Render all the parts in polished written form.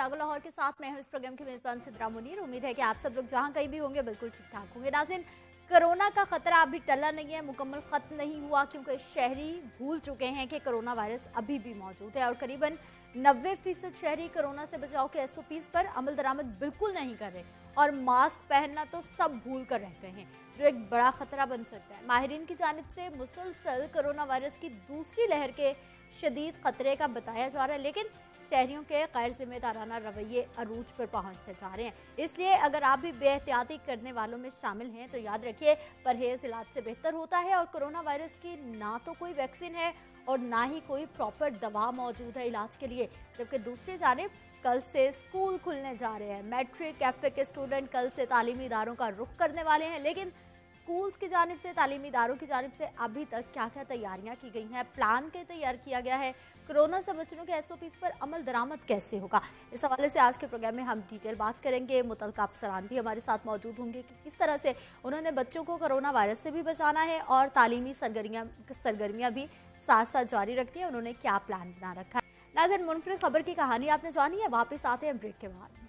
जागो लाहौर के साथ मैं हूं इस प्रोग्राम की मेजबान सिद्रा मुनीर। उम्मीद है कि आप सब लोग जहां कहीं भी होंगे बिल्कुल ठीक ठाक होंगे। नाज़रीन, कोरोना का खतरा अभी टला नहीं है, मुकम्मल खत्म नहीं हुआ, क्योंकि शहरी भूल चुके हैं कि कोरोना वायरस अभी भी मौजूद है और करीबन 90% शहरी कोरोना से बचाव के SOPs पर अमल दरामद बिल्कुल नहीं कर रहे और मास्क पहनना तो सब भूल कर रहते हैं, जो एक बड़ा खतरा बन सकता है। माहिरीन की जानिब से मुसलसल कोरोना वायरस की दूसरी लहर के शदीद खतरे का बताया जा रहा है, लेकिन शहरियों के गैर जिम्मेदाराना रवैये अरूज पर पहुंचते जा रहे हैं। इसलिए अगर आप भी बेहतियाती करने वालों में शामिल हैं तो याद रखिए, परहेज इलाज से बेहतर होता है और कोरोना वायरस की ना तो कोई वैक्सीन है और ना ही कोई प्रॉपर दवा मौजूद है इलाज के लिए। जबकि दूसरी जानिब कल से स्कूल खुलने जा रहे हैं। मैट्रिक कैफे के स्टूडेंट कल से तालीमी इदारों का रुख करने वाले हैं, लेकिन स्कूल्स की जानिब से, तालीमी इदारों की जानिब से अभी तक क्या क्या तैयारियां की गई हैं, प्लान के तैयार किया गया है, कोरोना से बचने के SOPs पर अमल दरामद कैसे होगा, इस हवाले से आज के प्रोग्राम में हम डिटेल बात करेंगे। मुतल्लिका अफसरान भी हमारे साथ मौजूद होंगे कि किस तरह से उन्होंने बच्चों को कोरोना वायरस से भी बचाना है और तालीमी सरगर्मियाँ भी साथ साथ जारी रखनी है, उन्होंने क्या प्लान बना रखा है। नाज़रीन, मुनफरिद खबर की कहानी आपने जानी है, वापस आते हैं ब्रेक के बाद।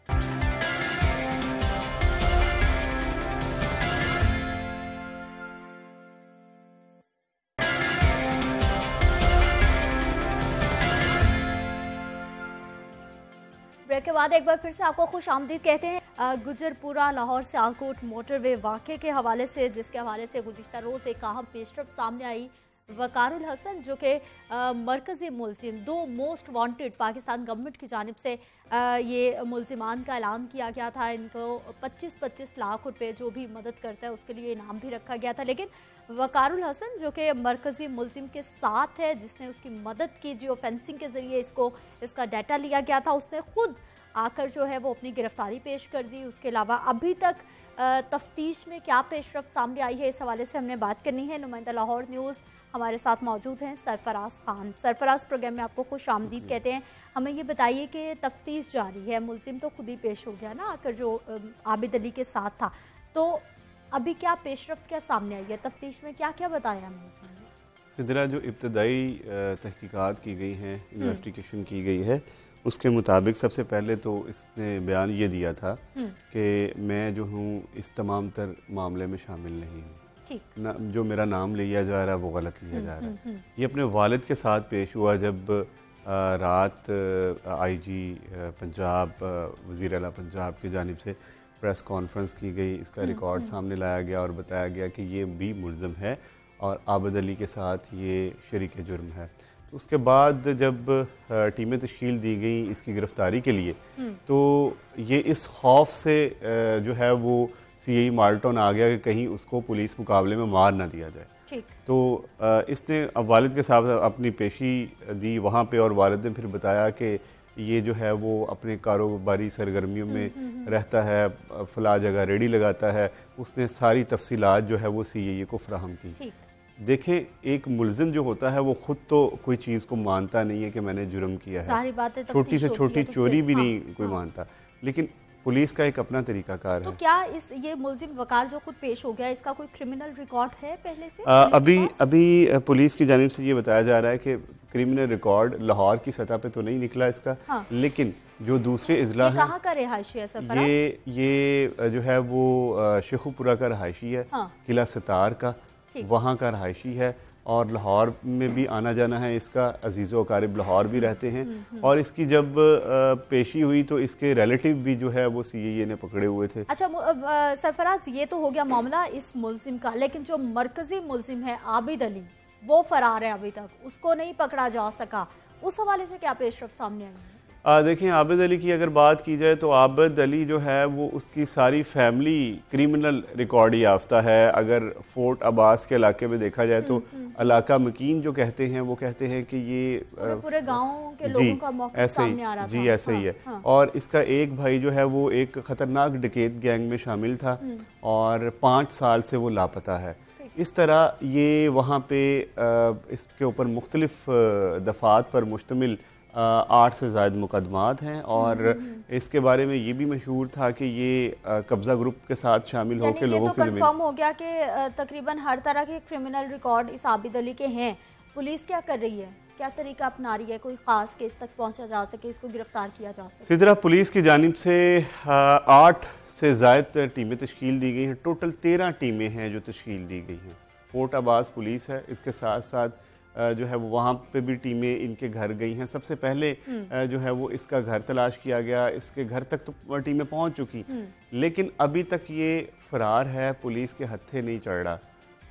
ब्रेक के बाद एक बार फिर से आपको खुश आमदीद कहते हैं। गुजरपुरा लाहौर सियालकोट मोटरवे वाक़े के हवाले से, जिसके हवाले से गुज़िश्ता रोज़ एक अहम पेशरफ सामने आई। वकारुल हसन जो कि मरकज़ी मुलजिम, दो मोस्ट वांटेड पाकिस्तान गवर्नमेंट की जानिब से ये मुलजिमान का ऐलान किया गया था। इनको 25-25 लाख रुपए जो भी मदद करता है उसके लिए इनाम भी रखा गया था, लेकिन वकारुल हसन जो कि मरकज़ी मुलजिम के साथ है, जिसने उसकी मदद की, जियो फेंसिंग के ज़रिए इसका डाटा लिया गया था, उसने खुद आकर जो है वो अपनी गिरफ्तारी पेश कर दी। उसके अलावा अभी तक तफ्तीश में क्या पेशरफ सामने आई है, इस हवाले से हमने बात करनी है। नुमाइंदा लाहौर न्यूज़ हमारे साथ मौजूद हैं सरफराज खान। सरफराज, प्रोग्राम में आपको खुश आमदीद कहते हैं। हमें ये बताइए कि तफ्तीश जारी है, मुलजिम तो खुद ही पेश हो गया ना आकर, जो आबिद अली के साथ था, तो अभी क्या पेशरफ क्या सामने आई है, तफ्तीश में क्या क्या बताया मुलजिम ने? सिदरा, जो इब्तदाई तहकीकात की गई हैं, इन्वेस्टिगेशन की गई है, उसके मुताबिक सबसे पहले तो इसने बयान ये दिया था कि मैं जो हूँ इस तमाम तर मामले में शामिल नहीं हूँ, जो मेरा नाम लिया जा रहा है वो गलत लिया जा रहा है। ये अपने वालिद के साथ पेश हुआ जब रात IG पंजाब, वज़ीर आला पंजाब की जानिब से प्रेस कॉन्फ्रेंस की गई। इसका रिकॉर्ड सामने लाया गया और बताया गया कि ये भी मुल्ज़िम है और आबिद अली के साथ ये शरीक जुर्म है। तो उसके बाद जब टीमें तश्कील दी गई इसकी गिरफ्तारी के लिए, तो ये इस खौफ से जो है वो CI माल्टन आ गया कि कहीं उसको पुलिस मुकाबले में मार ना दिया जाए। तो इसने अब वालिद के साथ अपनी पेशी दी वहाँ पे, और वालिद ने फिर बताया कि ये जो है वो अपने कारोबारी सरगर्मियों में रहता है, फला जगह रेडी लगाता है। उसने सारी तफसीलात जो है वो CI को फराहम की। देखें, एक मुल्जिम जो होता है वो खुद तो कोई चीज़ को मानता नहीं है कि मैंने जुर्म किया है, छोटी से छोटी चोरी भी नहीं कोई मानता, लेकिन पुलिस का एक अपना तरीकाकार है। तो क्या ये मुल्जिम वकार जो खुद पेश हो गया, इसका कोई क्रिमिनल रिकॉर्ड है पहले से? अभी पुलिस की जानिब से ये बताया जा रहा है कि क्रिमिनल रिकॉर्ड लाहौर की सतह पे तो नहीं निकला इसका, लेकिन जो दूसरे इजला हैं, कहाँ का रिहायशी है सरफराज? ये जो है वो शेखुपुरा का रिहायशी है, किला सतार का, वहाँ का रिहायशी है, और लाहौर में भी आना जाना है इसका। अजीज़ो अकारिब लाहौर भी रहते हैं, और इसकी जब पेशी हुई तो इसके रिलेटिव भी जो है वो CI ने पकड़े हुए थे। अच्छा सरफराज, ये तो हो गया मामला इस मुल्जिम का, लेकिन जो मरकजी मुल्जिम है आबिद अली, वो फरार है, अभी तक उसको नहीं पकड़ा जा सका, उस हवाले से क्या पेशरफ सामने आई है? देखें, आबिद अली की अगर बात की जाए तो आबिद अली जो है वो, उसकी सारी फैमिली क्रिमिनल रिकॉर्ड याफ्ता है। अगर फोर्ट अब्बास के इलाके में देखा जाए तो इलाका मकीन जो कहते हैं वो कहते हैं कि ये पूरे गांव के लोगों का मौका सामने आ रहा था। जी ऐसे ही है। और इसका एक भाई जो है वो एक खतरनाक डकैत गैंग में शामिल था और 5 साल से वो लापता है। इस तरह ये वहाँ पे इसके ऊपर मुख्तलिफ दफात पर मुश्तमिल 8 से ज़ायद मुकदमात हैं, और इसके बारे में ये भी मशहूर था कि ये कब्जा ग्रुप के साथ शामिल होकर लोगों को कंफर्म हो गया कि तकरीबन हर तरह के क्रिमिनल रिकॉर्ड इस आबिद अली के हैं। पुलिस क्या कर रही है, क्या तरीका अपना रही है, कोई खास केस तक पहुंचा जा सके, इसको गिरफ्तार किया जा सके? सिदरा पुलिस की जानिब से 8 से ज़ायद टीमें तश्कील दी गई हैं। टोटल 13 टीमें हैं जो तश्कील दी गई हैं। फोर्ट अब्बास पुलिस है, इसके साथ साथ जो है वो वहाँ पे भी टीमें इनके घर गई हैं। सबसे पहले जो है वो इसका घर तलाश किया गया, इसके घर तक तो टीमें पहुँच चुकी, लेकिन अभी तक ये फरार है, पुलिस के हत्थे नहीं चढ़ रहा।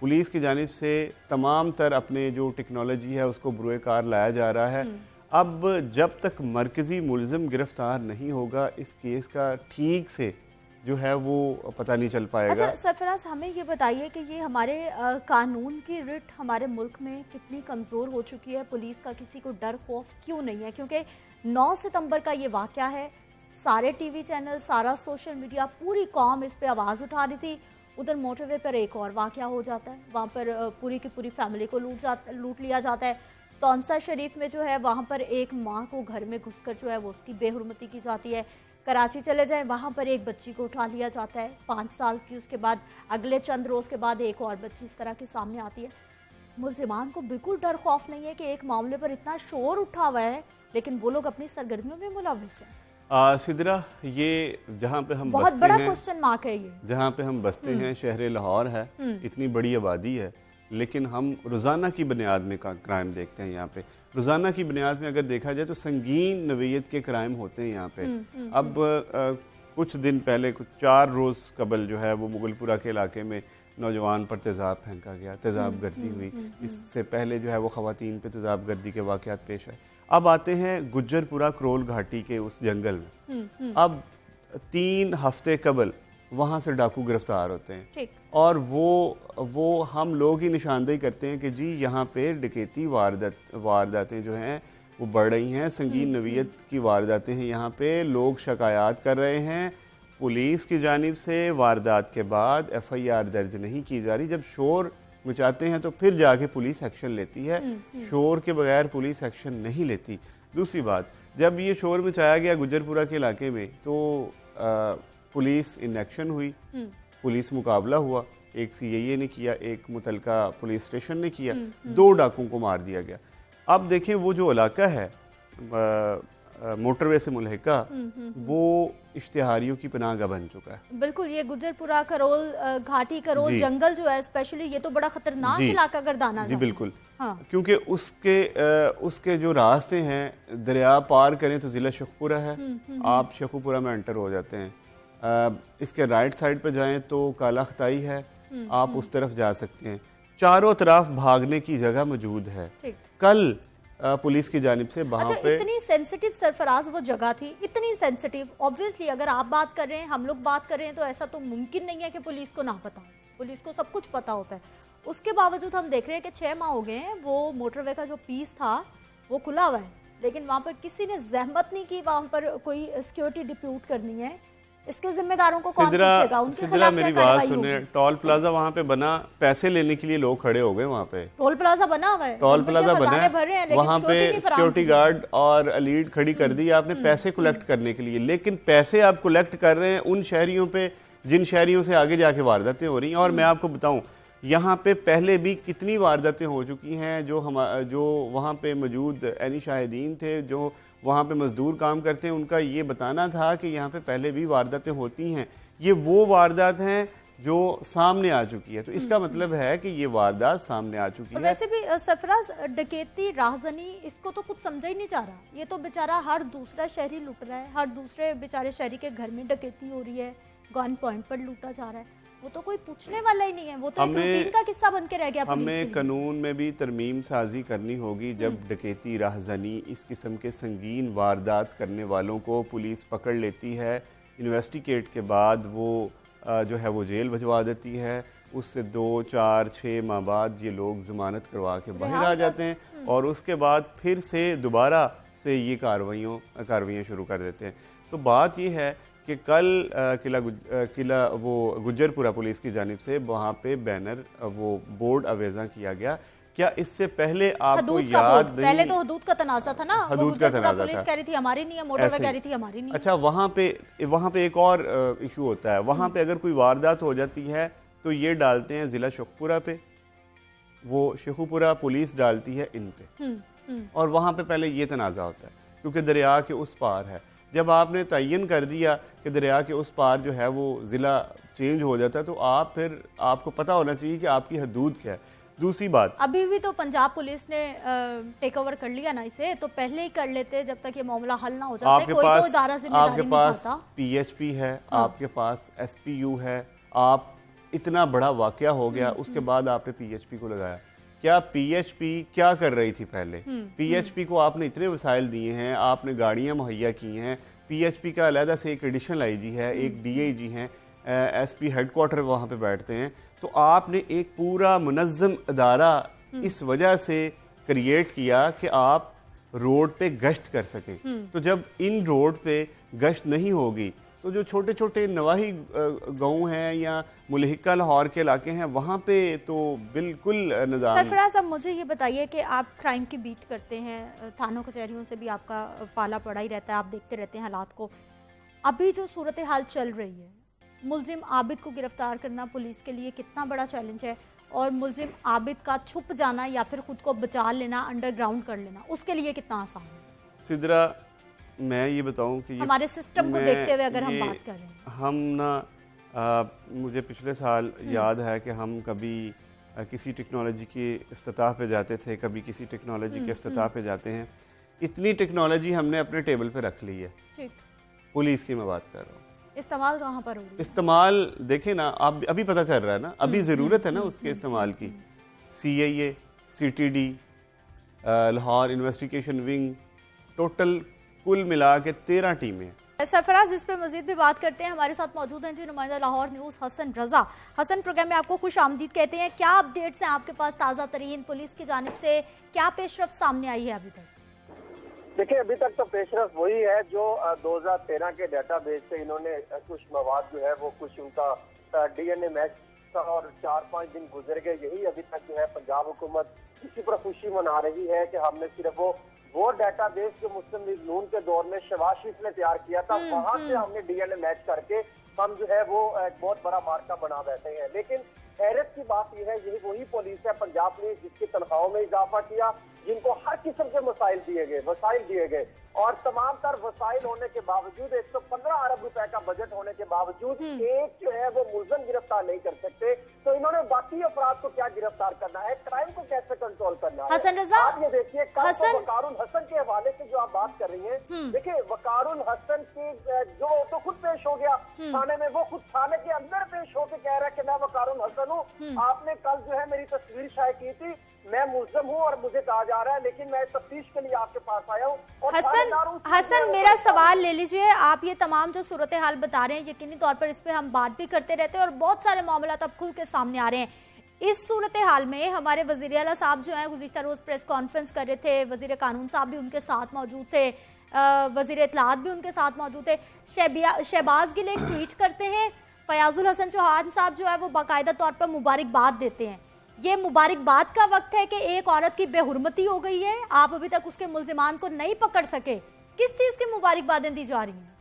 पुलिस की जानिब से तमाम तर अपने जो टेक्नोलॉजी है उसको बुरे कार लाया जा रहा है। अब जब तक मरकज़ी मुलज़िम गिरफ्तार नहीं होगा, इस केस का ठीक से जो है वो पता नहीं चल पाएगा। अच्छा सरफराज, हमें ये बताइए कि ये हमारे कानून की रिट हमारे मुल्क में कितनी कमज़ोर हो चुकी है, पुलिस का किसी को डर खौफ क्यों नहीं है? क्योंकि 9 सितंबर का ये वाक़या है, सारे टीवी चैनल, सारा सोशल मीडिया, पूरी कौम इस पर आवाज़ उठा रही थी। उधर मोटरवे पर एक और वाक़या हो जाता है, वहाँ पर पूरी की पूरी फैमिली को लूट लिया जाता है। तौंसा शरीफ में जो है वहाँ पर एक माँ को घर में घुसकर जो है वो उसकी बेहुरमती की जाती है। कराची चले जाएं, वहाँ पर एक बच्ची को उठा लिया जाता है 5 साल की, उसके बाद अगले चंद रोज़ के बाद एक और बच्ची इस तरह के सामने आती है। मुल्ज़िमान को बिल्कुल डर खौफ नहीं है कि एक मामले पर इतना शोर उठा हुआ है, लेकिन वो लोग अपनी सरगर्मियों में मुलव्विस हैं। सिदरा, ये जहाँ पे हम बहुत बसते बड़ा हैं, क्वेश्चन मार्क है ये। जहाँ पे हम बसते हैं, शहर लाहौर है, इतनी बड़ी आबादी है, लेकिन हम रोज़ाना की बुनियाद में क्राइम देखते हैं। यहाँ पे रोज़ाना की बुनियाद में अगर देखा जाए तो संगीन नवीयत के क्राइम होते हैं यहाँ पे। अब कुछ दिन पहले, कुछ 4 रोज़ कबल जो है वो मुगलपुरा के इलाके में नौजवान पर तेज़ाब फेंका गया, तेज़ाब गर्दी हुई। इससे पहले जो है वो ख़वातीन पे तेज़ाब गर्दी के वाक़यात पेश आए। अब आते हैं गुज्जरपुरा करोल घाटी के उस जंगल में। अब 3 हफ्ते कबल वहाँ से डाकू गिरफ्तार होते हैं, और वो हम लोग ही निशानदेही करते हैं कि जी यहाँ पे डकैती वारदातें जो हैं वो बढ़ रही हैं, संगीन नवीयत की वारदातें हैं, यहाँ पे लोग शिकायत कर रहे हैं। पुलिस की जानिब से वारदात के बाद FIR दर्ज नहीं की जा रही। जब शोर मचाते हैं तो फिर जाके पुलिस एक्शन लेती है, शोर के बगैर पुलिस एक्शन नहीं लेती। दूसरी बात, जब ये शोर मचाया गया गुज्जरपुरा के इलाके में तो पुलिस इन एक्शन हुई, पुलिस मुकाबला हुआ, एक CIA ने किया, एक मुतलका पुलिस स्टेशन ने किया, 2 डाकुओं को मार दिया गया। अब देखें वो जो इलाका है मोटरवे से मुल्हिका, वो इश्तिहारियों की पनाहगाह बन चुका है। बिल्कुल, ये गुज्जरपुरा करोल घाटी करोल जंगल जो है स्पेशली, ये तो बड़ा खतरनाक इलाका गर्दाना जी बिल्कुल। हाँ। क्योंकि उसके जो रास्ते हैं, दरिया पार करें तो जिला शेखपुरा है, आप शेखुपुरा में एंटर हो जाते हैं। इसके राइट साइड पे जाएं तो काला खताई है, आप उस तरफ जा सकते हैं। चारों तरफ भागने की जगह मौजूद है। कल पुलिस की जानिब से वहाँ पे इतनी सेंसिटिव सरफराज वो जगह थी, इतनी सेंसिटिव। ऑब्वियसली अगर आप बात कर रहे हैं, हम लोग बात कर रहे हैं, तो ऐसा तो मुमकिन नहीं है कि पुलिस को ना पता हो। पुलिस को सब कुछ पता होता है। उसके बावजूद हम देख रहे हैं कि 6 माह हो गए हैं, वो मोटरवे का जो पीस था वो खुला हुआ है, लेकिन वहाँ पर किसी ने जहमत नहीं की वहाँ पर कोई सिक्योरिटी डिप्यूट करनी है। इसके जिम्मेदारों को कौन पूछेगा? उनके खिलाफ मेरी बात सुनिए, टोल प्लाजा वहाँ पे बना, पैसे लेने के लिए लोग खड़े हो गए वहाँ पे। टोल प्लाजा बना हुआ है, टोल प्लाजा बना है, वहाँ पे सिक्योरिटी गार्ड और लीड खड़ी कर दी आपने पैसे कलेक्ट करने के लिए, लेकिन पैसे आप कलेक्ट कर रहे हैं उन शहरियों पे जिन शहरियों से आगे जाके वारदातें हो रही हैं। और मैं आपको बताऊं, यहाँ पे पहले भी कितनी वारदातें हो चुकी हैं। जो वहाँ पे मौजूद ऐनी शाहिदीन थे, जो वहाँ पे मजदूर काम करते हैं, उनका ये बताना था कि यहाँ पे पहले भी वारदातें होती हैं। ये वो वारदात हैं जो सामने आ चुकी है, तो इसका मतलब है कि ये वारदात सामने आ चुकी है। वैसे भी सरफराज, डकैती, राहजनी, इसको तो कुछ समझा ही नहीं जा रहा। ये तो बेचारा हर दूसरा शहरी लूट रहा है, हर दूसरे बेचारे शहरी के घर में डकैती हो रही है, गन पॉइंट पर लूटा जा रहा है, वो तो कोई पूछने वाला ही नहीं है। वो तो एक रूटीन का किस्सा बन के रह गया। हमें कानून में भी तरमीम साजी करनी होगी। जब डकैती, राहजनी, इस किस्म के संगीन वारदात करने वालों को पुलिस पकड़ लेती है, इन्वेस्टिगेट के बाद वो जो है वो जेल भिजवा देती है, उससे 2, 4, 6 माह बाद ये लोग जमानत करवा के बाहर आ जाते हैं, और उसके बाद फिर से दोबारा से ये कार्रवाइयाँ शुरू कर देते हैं। तो बात ये है कि कल किला वो गुज्जरपुरा पुलिस की जानिब से वहाँ पे बैनर, वो बोर्ड अवेजा किया गया। क्या इससे पहले आपको याद नहीं? पहले तो हदूद का तनाज़ा था ना, हदूद का तनाज़ा पुलिस कह रही थी हमारी नहीं है, मोटरवे कह रही थी हमारी नहीं। अच्छा, वहाँ पे एक और इशू होता है। वहाँ पे अगर कोई वारदात हो जाती है तो ये डालते हैं जिला शेखपुरा पे, वो शेखुपुरा पुलिस डालती है इन पे। और वहाँ पे पहले ये तनाज़ा होता है क्योंकि दरिया के उस पार है। जब आपने तयन कर दिया कि दरिया के उस पार जो है वो ज़िला चेंज हो जाता है तो आप फिर आपको पता होना चाहिए कि आपकी हदूद क्या है। दूसरी बात, अभी भी तो पंजाब पुलिस ने टेक ओवर कर लिया ना इसे, तो पहले ही कर लेते जब तक ये मामला हल ना हो जाता। आपके कोई पास तो इदारा जिम्मेदारी निभाता। PHP है, हाँ। आपके पास SPU है, आप इतना बड़ा वाकया हो गया उसके बाद आपने PHP को लगाया। क्या PHP क्या कर रही थी पहले? PHP को आपने इतने वसाइल दिए हैं, आपने गाड़ियां मुहैया की हैं, PHP का अलहदा से एक एडिशनल IG है, एक DIG हैं, SP हेडक्वार्टर वहाँ पे बैठते हैं। तो आपने एक पूरा मुनज़्ज़म अदारा इस वजह से क्रिएट किया कि आप रोड पे गश्त कर सकें। तो जब इन रोड पे गश्त नहीं होगी तो जो छोटे छोटे नवाही गाँव हैं या मुलहिका लाहौर के इलाके हैं वहाँ पे तो बिल्कुल निज़ाम। सरफराज, अब मुझे ये बताइए कि आप क्राइम की बीट करते हैं, थानों कचहरियों से भी आपका पाला पड़ा ही रहता है, आप देखते रहते हैं हालात को। अभी जो सूरत हाल चल रही है, मुलजिम आबिद को गिरफ्तार करना पुलिस के लिए कितना बड़ा चैलेंज है, और मुलजिम आबिद का छुप जाना या फिर खुद को बचा लेना, अंडरग्राउंड कर लेना, उसके लिए कितना आसान है? सिद्रा, मैं ये बताऊं कि हमारे सिस्टम को देखते हुए अगर हम बात करें, हम मुझे पिछले साल याद है कि हम कभी किसी टेक्नोलॉजी के इफ्तिताह पे जाते थे, कभी किसी टेक्नोलॉजी के इफ्तिताह पे जाते हैं। इतनी टेक्नोलॉजी हमने अपने टेबल पे रख ली है। ठीक, पुलिस की मैं बात कर रहा हूँ। इस्तेमाल कहाँ पर हो रही है? इस्तेमाल देखें ना, आप अभी पता चल रहा है ना, अभी ज़रूरत है ना उसके इस्तेमाल की। CIA, CTD, Lahore investigation wing, total कुल मिला के 13 टीमें। सरफराज, इस पे मजीद भी बात करते हैं। हमारे साथ मौजूद हैं जी नुमाइंदा लाहौर न्यूज़ हसन रजा। हसन, प्रोग्राम में आपको खुश आमदीद कहते हैं। क्या अपडेट्स हैं आपके पास ताज़ा तरीन? पुलिस की जानिब से क्या पेशरफ्त सामने आई है अभी तक? देखिए, अभी तक तो पेशरफ वही है जो 2013 के डाटाबेस से इन्होंने कुछ मवाद जो है वो कुछ उनका DNA मैच था और 4-5 दिन गुजर गए। यही अभी तक जो है पंजाब हुकूमत इसी पर खुशी मना रही है कि हमने सिर्फ वो डाटाबेस जो मुस्लिम लीग नून के दौर में शहबाज शरीफ ने तैयार किया था, वहां से हमने DNA मैच करके हम जो है वो एक बहुत बड़ा मार्का बना बैठे हैं। लेकिन हैरत की बात यह है, यही वही पुलिस है, पंजाब पुलिस, जिसकी तनख्वाहों में इजाफा किया, जिनको हर किस्म के वसाइल दिए गए और तमाम तर वसाइल होने के बावजूद 115 अरब रुपए का बजट होने के बावजूद एक जो है वो मुलजिम गिरफ्तार नहीं कर सकते। तो इन्होंने बाकी अफराद को क्या गिरफ्तार करना है, क्राइम को कैसे कंट्रोल करना है? हसन रजा, आप ये देखिए, कल तो वकारुल हसन के हवाले से जो आप बात कर रही हैं, देखिए वकारुल हसन की जो तो खुद पेश हो गया थाने में, वो खुद थाने के अंदर पेश होकर कह रहा है कि मैं वकारुल हसन हूँ। आपने कल जो है मेरी तस्वीर शाये की थी, मैं मुलजिम हूँ और मुझे कहा जा रहा है, लेकिन मैं तफ्तीश के लिए आपके पास आया हूँ। हसन, मेरा सवाल ले लीजिए। आप ये तमाम जो सूरत हाल बता रहे हैं, यकीनी तौर पर इस पे हम बात भी करते रहते हैं और बहुत सारे मामला अब खुल के सामने आ रहे हैं। इस सूरत हाल में हमारे वजीर आला साहब जो है गुज़िश्ता रोज प्रेस कॉन्फ्रेंस कर रहे थे, वजीर कानून साहब भी उनके साथ मौजूद थे, वजीर इत्तलात भी उनके साथ मौजूद थे। शहबाज गिल एक ट्वीट करते हैं, फयाजुल हसन चौहान साहब जो है वो बाकायदा तौर पर मुबारकबाद देते हैं। ये मुबारकबाद का वक्त है कि एक औरत की बेहुरमती हो गई है, आप अभी तक उसके मुल्जिमान को नहीं पकड़ सके। किस चीज की मुबारकबादें दी जा रही हैं?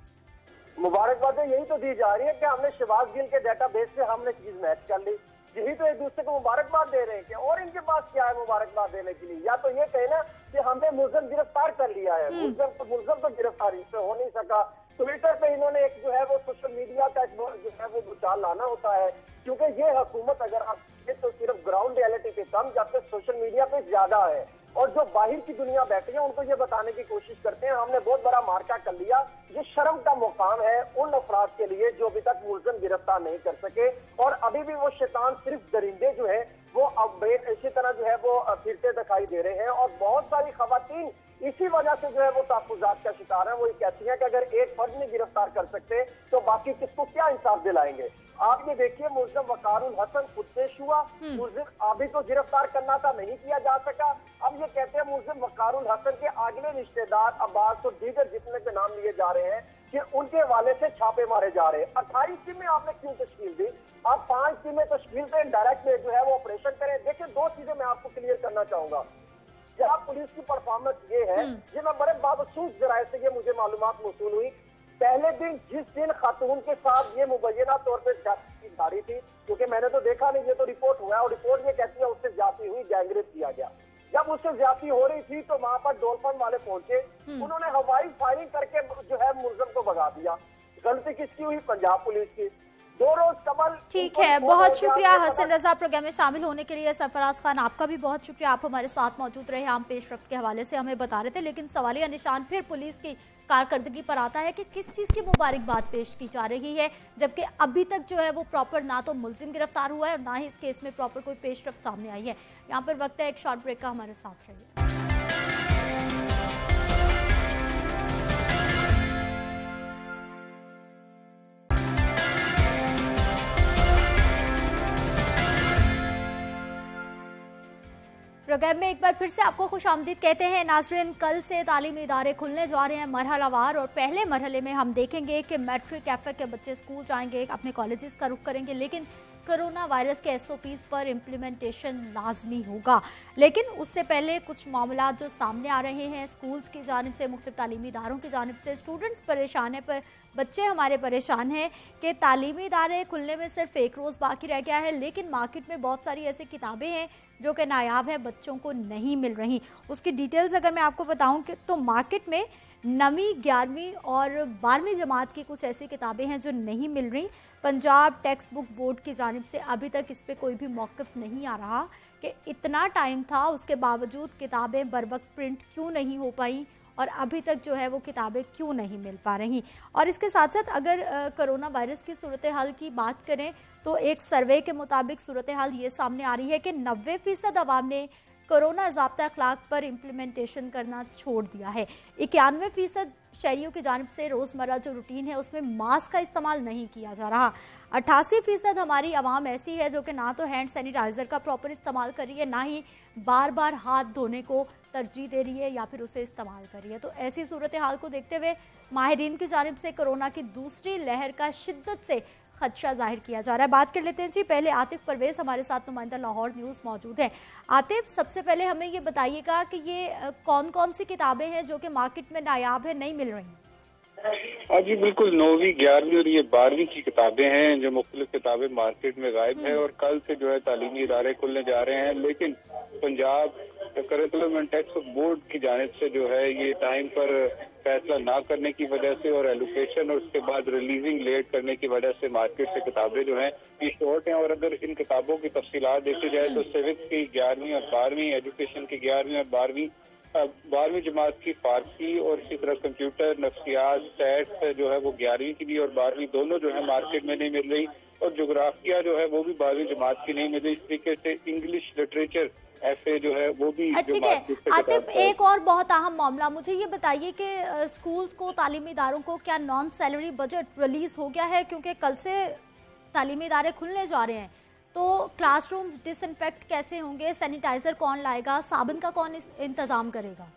मुबारकबादें यही तो दी जा रही है कि हमने शहबाज गिल के डाटाबेस से हमने चीज मैच कर ली। यही तो एक दूसरे को मुबारकबाद दे रहे हैं कि और इनके पास क्या है मुबारकबाद देने के लिए? या तो ये कहना कि हमने मुलजिम गिरफ्तार कर लिया है, मुलजिम तो गिरफ्तार इससे हो नहीं सका। ट्विटर पे इन्होंने एक जो है वो सोशल मीडिया का एक जो है वो भूचाल लाना होता है, क्योंकि ये हुकूमत अगर आप तो सिर्फ ग्राउंड रियलिटी पे कम, जबकि सोशल मीडिया पे ज्यादा है, और जो बाहर की दुनिया बैठी है उनको ये बताने की कोशिश करते हैं हमने बहुत बड़ा मार्का कर लिया। ये शर्म का मुकाम है उन अफराद के लिए जो अभी तक मुलजिम गिरफ्तार नहीं कर सके, और अभी भी वो शैतान सिर्फ दरिंदे जो है वो अब इसी तरह जो है वो फिरते दिखाई दे रहे हैं। और बहुत सारी खवातीन इसी वजह से जो है वो तहफुजात का शिकार है। वो ये कहती है कि अगर एक फर्द नहीं गिरफ्तार कर सकते तो बाकी किसको क्या इंसाफ दिलाएंगे? आप ये देखिए, मुलजिम वकारुल हसन खुद पेश हुआ, मुलजिम आबिद को गिरफ्तार करना था, नहीं किया जा सका। अब ये कहते हैं मुलजिम वकारुल हसन के अगले रिश्तेदार अब्बास और दीगर जितने के नाम लिए जा रहे हैं कि उनके हवाले से छापे मारे जा रहे हैं। 28 टीमें आपने क्यों तश्कील दी? आप 5 टीमें तश्कील दें, डायरेक्ट में जो है वो ऑपरेशन करें। देखिए, 2 चीजें मैं आपको क्लियर करना चाहूंगा। जहाँ पुलिस की परफॉर्मेंस ये है, ये मैं बड़े बावसूस जराये से ये मुझे मालूमात मौसूल हुई। पहले दिन जिस दिन खातून के साथ ये मुबैना तौर पर जाती जारी थी, क्योंकि मैंने तो देखा नहीं, ये तो रिपोर्ट हुआ है और रिपोर्ट ये कहती है उससे जाती हुई गैंगरेप किया गया। जब उससे ज्यादती हो रही थी तो वहां पर डोलफन वाले पहुंचे, उन्होंने हवाई फायरिंग करके जो है मुलजिम को भगा दिया। गलती किसकी हुई? पंजाब पुलिस की। 2 रोज कमल। ठीक है, बहुत शुक्रिया हसन रजा प्रोग्राम में शामिल होने के लिए। सरफराज खान, आपका भी बहुत शुक्रिया, आप हमारे साथ मौजूद रहे। आम पेशरफ्त के हवाले से हमें बता रहे थे, लेकिन सवालिया निशान फिर पुलिस की कारकर्दगी पर आता है कि किस चीज की मुबारकबाद पेश की जा रही है, जबकि अभी तक जो है वो प्रॉपर ना तो मुलजिम गिरफ्तार हुआ है और ना ही इस केस में प्रॉपर कोई पेशरफ्त सामने आई है। यहाँ पर वक्त है एक शॉर्ट ब्रेक का, हमारे साथ रहिए। प्रोग्राम में एक बार फिर से आपको खुशामदीद कहते हैं। नाज़रीन, कल से तालीमी इदारे खुलने जा रहे हैं मरहलावार, और पहले मरहले में हम देखेंगे कि मैट्रिक एफए के बच्चे स्कूल जाएंगे, अपने कॉलेजेस का रुख करेंगे, लेकिन कोरोना वायरस के एसओपीज पर इम्प्लीमेंटेशन लाजमी होगा। लेकिन उससे पहले कुछ मामला जो सामने आ रहे हैं स्कूल्स की जानिब से, मुख्तलिफ तालीमी इदारों की जानिब से, स्टूडेंट्स परेशान है, पर बच्चे हमारे परेशान हैं कि तालीमी इदारे खुलने में सिर्फ 1 रोज़ बाकी रह गया है, लेकिन मार्केट में बहुत सारी ऐसी किताबें हैं जो कि नायाब हैं, बच्चों को नहीं मिल रही। उसकी डिटेल्स अगर मैं आपको बताऊं कि तो मार्केट में 9वीं 11वीं और 12वीं जमात की कुछ ऐसी किताबें हैं जो नहीं मिल रही। पंजाब टेक्स्ट बुक बोर्ड की जानिब से अभी तक इस पर कोई भी मौक़िफ़ नहीं आ रहा कि इतना टाइम था, उसके बावजूद किताबें बर वक्त प्रिंट क्यों नहीं हो पाई और अभी तक जो है वो किताबें क्यों नहीं मिल पा रही। और इसके साथ साथ अगर कोरोना वायरस की सूरत हाल की बात करें तो एक सर्वे के मुताबिक सूरत हाल ये सामने आ रही है कि 90% अवाम ने कोरोना ज़ाब्ता अखलाक पर इम्प्लीमेंटेशन करना छोड़ दिया है। 91% शहरियों की जानिब से रोज़मर्रा जो रूटीन है उसमें मास्क का इस्तेमाल नहीं किया जा रहा। 88% हमारी आवाम ऐसी है जो कि ना तो हैंड सैनिटाइज़र का प्रॉपर इस्तेमाल कर रही है, ना ही बार बार हाथ धोने को तरजीह दे रही है या फिर उसे इस्तेमाल कर रही है। तो ऐसी सूरत हाल को देखते हुए माहिरीन की जानिब से कोरोना की दूसरी लहर का शिद्दत से खदशा जाहिर किया जा रहा है। बात कर लेते हैं जी, पहले आतिफ परवेज हमारे साथ नुमाइंदा लाहौर न्यूज़ मौजूद हैं। आतिफ, सबसे पहले हमें ये बताइएगा कि ये कौन कौन सी किताबें हैं जो कि मार्केट में नायाब है, नहीं मिल रही? हाँ जी बिल्कुल, 9वीं 11वीं और ये 12वीं की किताबें हैं जो मुख्तलिफ किताबें मार्केट में गायब है, और कल से जो है तालीमी इदारे खुलने जा रहे हैं। लेकिन Punjab curriculum and text book board की जानिब से जो है ये टाइम पर फैसला ना करने की वजह से और एलोकेशन और उसके बाद रिलीजिंग लेट करने की वजह से मार्केट से किताबें जो हैं ये शॉर्ट हैं। और अगर इन किताबों की तफसीलात देखी जाए तो सिविक्स की 11वीं और 12वीं, एजुकेशन की 11वीं और 12वीं जमात की फारसी, और इसी तरह कंप्यूटर, नफ्सियात, सैट्स जो है वो 11वीं की भी और 12वीं दोनों जो है मार्केट में नहीं मिल रही, और जोग्राफिया जो है वो भी 12वीं जमात की नहीं मिल रही। इस तरीके से इंग्लिश लिटरेचर ऐसे जो है वो भी ठीक है आतिफ, एक और बहुत अहम मामला, मुझे ये बताइए कि स्कूल्स को, तालीमी इदारों को क्या नॉन सैलरी बजट रिलीज हो गया है? क्योंकि कल से तालीमी इदारे खुलने जा रहे हैं, तो क्लासरूम्स डिसइंफेक्ट कैसे होंगे, सैनिटाइजर कौन लाएगा, साबुन का कौन इंतजाम करेगा?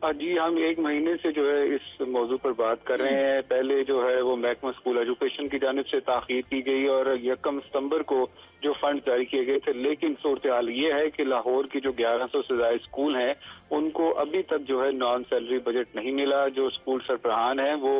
जी, हम 1 महीने से जो है इस मौजू पर बात कर रहे हैं। पहले जो है वो महकमा स्कूल एजुकेशन की जानिब से ताख़ीर की गई और 1 सितंबर को जो फंड जारी किए गए थे, लेकिन सूरत हाल ये है कि लाहौर की जो 1100 से ज़्यादा स्कूल हैं उनको अभी तक जो है नॉन सैलरी बजट नहीं मिला। जो स्कूल सरबराहान हैं वो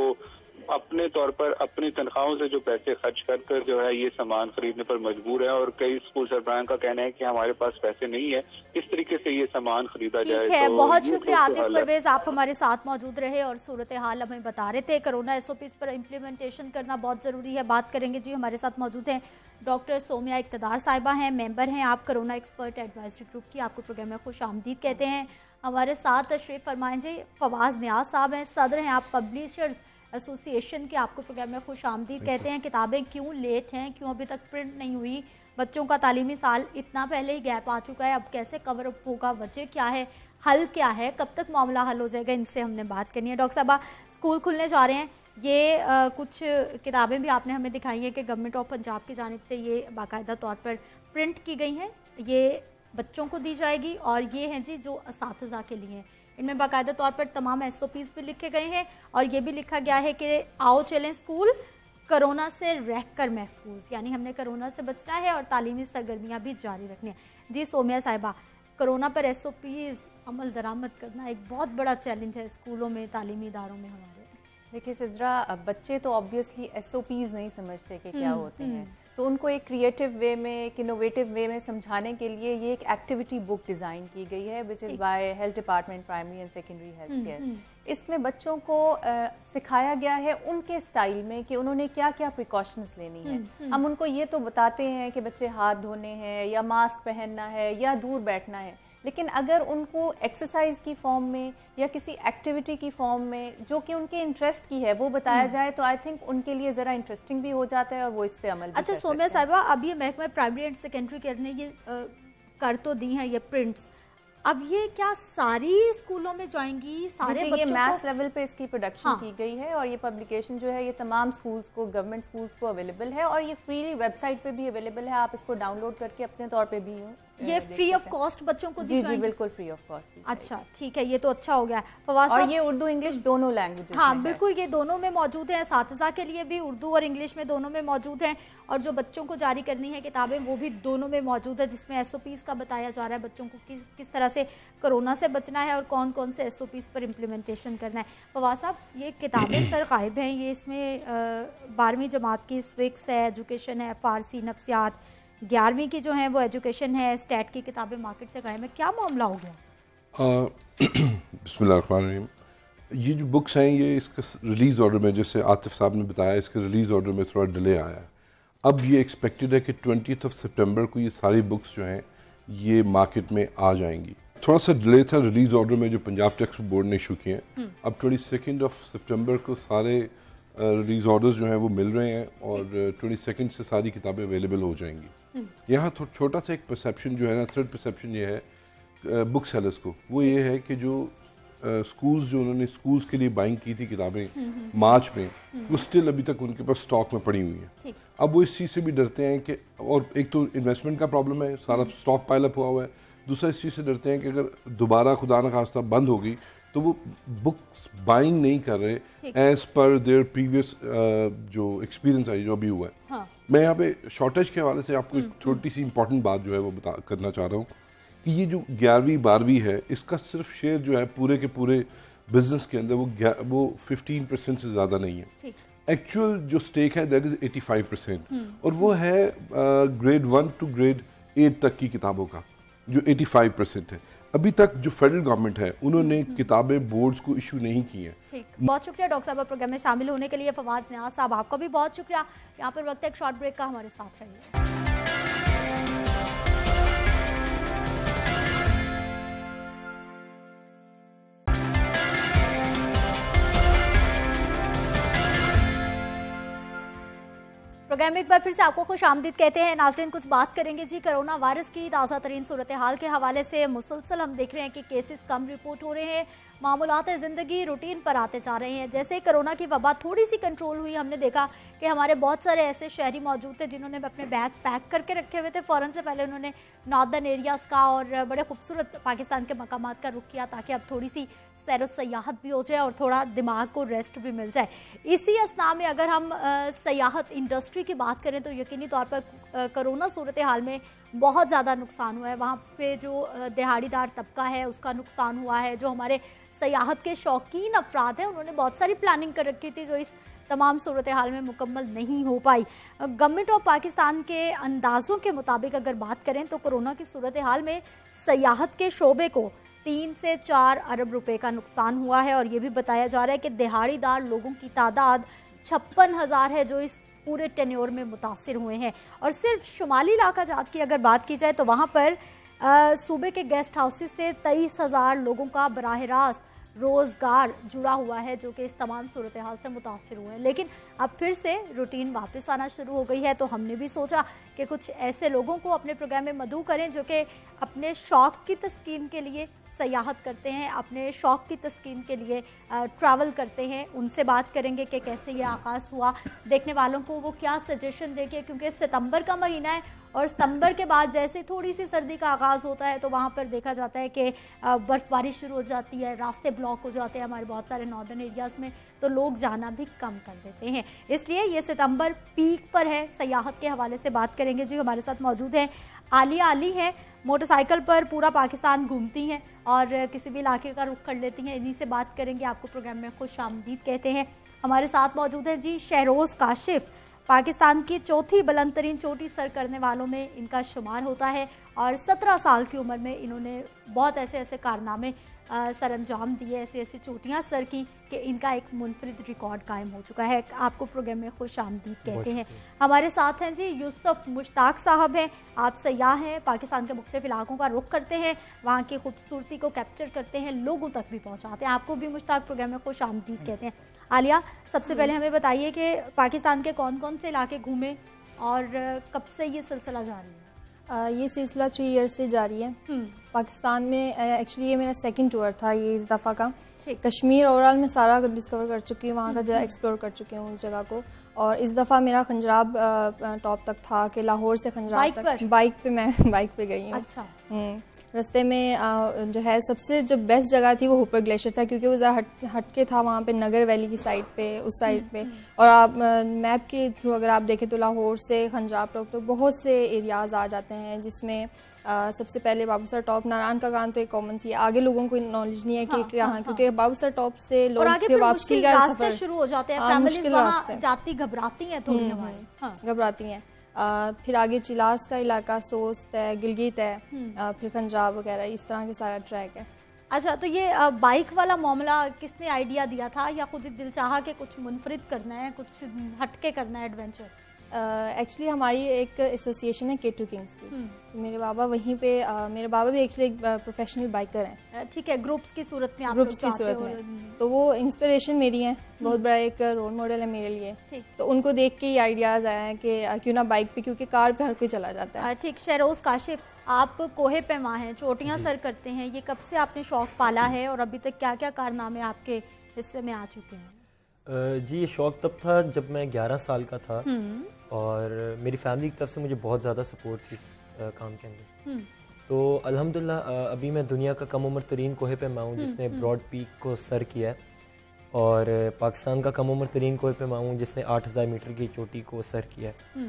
अपने तौर पर अपनी तनख्वाहों से जो पैसे खर्च कर कर जो है ये सामान खरीदने पर मजबूर है, और कई स्कूल सरबराहान का कहना है कि हमारे पास पैसे नहीं है, किस तरीके से ये सामान खरीदा जाए। ठीक है, बहुत शुक्रिया आतिफ परवेज, आप हमारे साथ मौजूद रहे और सूरत हाल हमें बता रहे थे। कोरोना एसओपीज पर इम्प्लीमेंटेशन करना बहुत ज़रूरी है। बात करेंगे जी, हमारे साथ मौजूद हैं डॉक्टर सोमिया इक़्तिदार साहिबा हैं, मेंबर हैं आप कोरोना एक्सपर्ट एडवाइजरी ग्रुप की, आपको प्रोग्राम में खुश आमदीद कहते हैं। हमारे साथ तशरीफ फरमाएं जी फवाज नियाज साहब हैं, सदर हैं आप पब्लिशर्स एसोसिएशन के, आपको प्रोग्राम में खुश आमदीद कहते हैं। किताबें क्यों लेट हैं, क्यों अभी तक प्रिंट नहीं हुई? बच्चों का तालीमी साल इतना पहले ही गैप आ चुका है, अब कैसे कवर अप होगा? वजह क्या है, हल क्या है, कब तक मामला हल हो जाएगा? इनसे हमने बात करनी है। डॉक्टर साहबा, स्कूल खुलने जा रहे हैं, ये कुछ किताबें भी आपने हमें दिखाई है कि गवर्नमेंट ऑफ पंजाब की जानिब से ये बाकायदा तौर पर प्रिंट की गई हैं, ये बच्चों को दी जाएगी, और ये हैं जी जो असातिज़ा के लिए हैं। इनमें बाकायदा तौर पर तमाम एसओपीज़ भी लिखे गए हैं और ये भी लिखा गया है कि आओ चलें स्कूल, कोरोना से रहकर महफूज, यानी हमने कोरोना से बचना है और तालीमी सरगर्मियाँ भी जारी रखनी है। जी सोमिया साहिबा, कोरोना पर एसओपीज़ अमल दरामद करना एक बहुत बड़ा चैलेंज है स्कूलों में, तालीमी इदारों में हमारे। देखिए सिद्रा, बच्चे तो ऑब्वियसली एसओपीज़ नहीं समझते कि क्या होते हैं, तो उनको एक क्रिएटिव वे में, एक इनोवेटिव वे में समझाने के लिए ये एक एक्टिविटी बुक डिज़ाइन की गई है, which is by health department, primary and secondary health care. इसमें बच्चों को सिखाया गया है उनके स्टाइल में कि उन्होंने क्या क्या प्रिकॉशंस लेनी है। हम उनको ये तो बताते हैं कि बच्चे हाथ धोने हैं या मास्क पहनना है या दूर बैठना है, लेकिन अगर उनको एक्सरसाइज की फॉर्म में या किसी एक्टिविटी की फॉर्म में जो कि उनके इंटरेस्ट की है वो बताया जाए तो आई थिंक उनके लिए ज़रा इंटरेस्टिंग भी हो जाता है और वो इस पे अमल भी अच्छा कर सौम्या सकते हैं। साहिबा, अब ये महकमा प्राइमरी एंड सेकेंडरी केयर ने ये कर तो दी हैं ये प्रिंट्स, अब ये क्या सारी स्कूलों में जाएंगी, सारे ये बच्चों मैथ को? लेवल पे इसकी प्रोडक्शन हाँ। की गई है और ये पब्लिकेशन जो है ये तमाम स्कूल्स को, गवर्नमेंट स्कूल्स को अवेलेबल है और ये फ्री वेबसाइट पे भी अवेलेबल है। आप इसको डाउनलोड करके अपने तौर पे भी ये देख फ्री ऑफ सकते हैं। कॉस्ट बच्चों को दी जी जाएंगी? बिल्कुल फ्री ऑफ कॉस्ट। अच्छा ठीक है, ये तो अच्छा हो गया। फवाद और साहब, ये उर्दू इंग्लिश दोनों लैंग्वेजेस हाँ में है। बिल्कुल, ये दोनों में मौजूद है। साथिज़ा के लिए भी उर्दू और इंग्लिश में दोनों में मौजूद हैं और जो बच्चों को जारी करनी है किताबें वो भी दोनों में मौजूद है, जिसमें एसओपीज़ का बताया जा रहा है बच्चों को किस तरह से कोरोना से बचना है और कौन कौन से एसओपीज़ पर इम्प्लीमेंटेशन करना है। फवाद साहब, ये किताबें सर गायब हैं, ये इसमें 12वीं जमात की स्विक्स है, एजुकेशन है, फ़ारसी, नफ्सियात, 11वीं की जो है वो एजुकेशन है, स्टैट की किताबें मार्केट से गायब है, क्या मामला हो गया? बिस्मिल्लाहिर्रहमानिर्रहीम। ये जो बुक्स हैं ये इसका रिलीज़ ऑर्डर में, जैसे आतिफ साहब ने बताया, इसके रिलीज़ ऑर्डर में थोड़ा डिले आया है। अब ये एक्सपेक्टेड है कि 20 सितंबर को ये सारी बुक्स जो हैं ये मार्केट में आ जाएंगी। थोड़ा सा डिले था रिलीज़ ऑर्डर में जो पंजाब टेक्स्ट बोर्ड ने इशू किए हैं। अब 22 सितंबर को सारे रिलीज़ ऑर्डर्स जो हैं वो मिल रहे हैं और 22 से सारी किताबें अवेलेबल हो जाएंगी। यहाँ छोटा सा एक परसेप्शन जो है ना, थर्ड परसेप्शन ये है बुक सेलर्स को, वो ये है कि जो स्कूल्स जो उन्होंने स्कूल्स के लिए बाइंग की थी किताबें मार्च में, वो स्टिल अभी तक उनके पास स्टॉक में पड़ी हुई हैं। अब वो इस चीज़ से भी डरते हैं कि, और एक तो इन्वेस्टमेंट का प्रॉब्लम है, सारा स्टॉक पाइल अप हुआ है, दूसरा इस चीज़ से डरते हैं कि अगर दोबारा खुदा न खास्ता बंद होगी तो वो बुक्स बाइंग नहीं कर रहे एज पर देयर प्रीवियस जो एक्सपीरियंस है जो अभी हुआ है। हाँ। मैं यहाँ पे शॉर्टेज के हवाले से आपको एक छोटी सी इंपॉर्टेंट बात जो है वो करना चाह रहा हूँ कि ये जो 11वीं 12वीं है, इसका सिर्फ शेयर जो है पूरे के पूरे बिजनेस के अंदर वो 15% से ज़्यादा नहीं है। एक्चुअल जो स्टेक है दैट इज़ 85% और वो है ग्रेड 1 टू ग्रेड 8 तक की किताबों का जो 85% है। अभी तक जो फेडरल गवर्नमेंट है उन्होंने किताबें बोर्ड्स को इशू नहीं की हैं। ठीक, बहुत शुक्रिया डॉक्टर साहब प्रोग्राम में शामिल होने के लिए। फवाद नियाज़ साहब, आपका भी बहुत शुक्रिया। यहाँ पर वक्त है एक शॉर्ट ब्रेक का, हमारे साथ रहिए। प्रोग्राम में एक बार फिर से आपको खुश आमदीद कहते हैं। नाज़रीन, कुछ बात करेंगे जी कोरोना वायरस की ताज़ा तरीन सूरत हाल के हवाले से। मुसलसल हम देख रहे हैं कि केसेस कम रिपोर्ट हो रहे हैं, मामूलात ज़िंदगी रूटीन पर आते जा रहे हैं। जैसे कोरोना की वबा थोड़ी सी कंट्रोल हुई, हमने देखा कि हमारे बहुत सारे ऐसे शहरी मौजूद थे जिन्होंने अपने बैग पैक करके रखे हुए थे। फ़ौरन से पहले उन्होंने नॉर्दर्न एरियाज़ का और बड़े खूबसूरत पाकिस्तान के मकामात का रुख किया ताकि अब थोड़ी सी सैर सयाहत भी हो जाए और थोड़ा दिमाग को रेस्ट भी मिल जाए। इसी असना में अगर हम सयाहत इंडस्ट्री की बात करें तो यकीनी तौर पर कोरोना सूरत हाल में बहुत ज़्यादा नुकसान हुआ है। वहाँ पे जो दिहाड़ीदार तबका है उसका नुकसान हुआ है। जो हमारे सयाहत के शौकीन अफराद हैं उन्होंने बहुत सारी प्लानिंग कर रखी थी जो इस तमाम सूरत हाल में मुकम्मल नहीं हो पाई। गवर्नमेंट ऑफ पाकिस्तान के अंदाज़ों के मुताबिक अगर बात करें तो कोरोना की सूरत हाल में सयाहत के शोबे को 3 से 4 अरब रुपए का नुकसान हुआ है और ये भी बताया जा रहा है कि दिहाड़ीदार लोगों की तादाद 56,000 है जो इस पूरे टेन्योर में मुतासिर हुए हैं। और सिर्फ शुमाली इलाका जात की अगर बात की जाए तो वहाँ पर सूबे के गेस्ट हाउसेस से 23,000 लोगों का बराह रास्त रोज़गार जुड़ा हुआ है जो कि इस तमाम सूरत हाल से मुतासिर हुए हैं। लेकिन अब फिर से रूटीन वापस आना शुरू हो गई है, तो हमने भी सोचा कि कुछ ऐसे लोगों को अपने प्रोग्राम में मदऊ करें जो कि अपने शौक़ की तस्कीन के लिए सयाहत करते हैं, अपने शौक़ की तस्कीन के लिए ट्रैवल करते हैं। उनसे बात करेंगे कि कैसे ये आगाज़ हुआ, देखने वालों को वो क्या सजेशन देंगे, क्योंकि सितंबर का महीना है और सितंबर के बाद जैसे थोड़ी सी सर्दी का आगाज़ होता है तो वहाँ पर देखा जाता है कि बर्फ़बारी शुरू हो जाती है, रास्ते ब्लॉक हो जाते हैं हमारे बहुत सारे नॉर्दर्न एरियाज़ में, तो लोग जाना भी कम कर देते हैं। इसलिए ये सितंबर पीक पर है। सयाहत के हवाले से बात करेंगे जी, हमारे साथ मौजूद हैं आलिया अली हैं, मोटरसाइकिल पर पूरा पाकिस्तान घूमती हैं और किसी भी इलाके का रुख कर लेती हैं। इन्हीं से बात करेंगे, आपको प्रोग्राम में खुश आमदीद कहते हैं। हमारे साथ मौजूद है जी शहरोज़ काशिफ, पाकिस्तान की चौथी बुलंद तरीन चोटी सर करने वालों में इनका शुमार होता है और 17 साल की उम्र में इन्होंने बहुत ऐसे कारनामे सर अंजाम दिए, ऐसी चोटियां सर की कि इनका एक मुनफरिद रिकॉर्ड कायम हो चुका है। आपको प्रोग्राम में खुश आमदीद कहते हैं। हमारे साथ हैं जी यूसुफ मुश्ताक साहब हैं। आप सयाह हैं, पाकिस्तान के मुख्तलिफ इलाकों का रुख करते हैं, वहाँ की खूबसूरती को कैप्चर करते हैं, लोगों तक भी पहुँचाते हैं। आपको भी मुश्ताक प्रोग्राम में खुश आमदीद कहते हैं। आलिया, सबसे पहले हमें बताइए कि पाकिस्तान के कौन कौन से इलाके घूमे और कब से ये सिलसिला जारी है? ये सिलसिला 3 ईयर्स से जारी है। पाकिस्तान में एक्चुअली ये मेरा सेकंड टूर था ये इस दफ़ा का। कश्मीर ओवरऑल में सारा डिस्कवर कर चुकी हूँ, वहाँ का जगह एक्सप्लोर कर चुकी हूँ उस जगह को। और इस दफ़ा मेरा खंजराब टॉप तक था कि लाहौर से खंजराब तक बाइक पे मैं बाइक पे गई हूँ। अच्छा। रास्ते में जो है सबसे जो बेस्ट जगह थी वो हुपर ग्लेशियर था, क्योंकि वो ज़रा हटके था वहाँ पे, नगर वैली की साइड पे, उस साइड पे। और आप मैप के थ्रू अगर आप देखें तो लाहौर से खंजराब टॉप तो बहुत से एरियाज़ आ जाते हैं, जिसमें सबसे पहले बाबूसर टॉप, नारायण का गान तो एक कॉमन सी है, आगे लोगों को नॉलेज नहीं है कि कहाँ, क्योंकि बाबूसर टॉप से लोग फिर वापसी का सफर शुरू हो जाते हैं, मुश्किल रास्ते जाती घबराती हैं थोड़ी हमारी, घबराती हैं। फिर आगे चिलास का इलाका, सोस्त है, गिलगित है, फिर खंजाब वगैरह, इस तरह के सारा ट्रैक है। अच्छा, तो ये बाइक वाला मामला किसने आइडिया दिया था, या खुद ही दिल चाहा कि कुछ मुनफरिद करना है, कुछ हटके करना है एडवेंचर? एक्चुअली हमारी एक एसोसिएशन है K2 किंग्स की, तो मेरे बाबा वहीं पे, मेरे बाबा भी एक्चुअली एक प्रोफेशनल बाइकर हैं। ठीक है, ग्रुप्स की सूरत में, ग्रुप्स की सूरत में, तो वो इंस्पिरेशन मेरी है, बहुत बड़ा एक रोल मॉडल है मेरे लिए। तो उनको देख के ही आइडियाज़ आया है कि क्यों ना बाइक पे, क्योंकि कार पे हर कोई चला जाता है। ठीक, शहरोज़ काशिफ, आप कोहे पैमा हैं, चोटियाँ सर करते हैं, ये कब से आपने शौक़ पाला है और अभी तक क्या क्या कारनामे आपके हिस्से में आ चुके हैं? जी, ये शौक़ तब था जब मैं 11 साल का था और मेरी फैमिली की तरफ से मुझे बहुत ज़्यादा सपोर्ट थी इस काम के अंदर। तो अल्हम्दुलिल्लाह अभी मैं दुनिया का कम उम्र तरीन कोहे पैमा हूँ जिसने ब्रॉड पीक को सर किया है, और पाकिस्तान का कम उम्र तरीन कोहे पैमा हूँ जिसने 8000 मीटर की चोटी को सर किया है।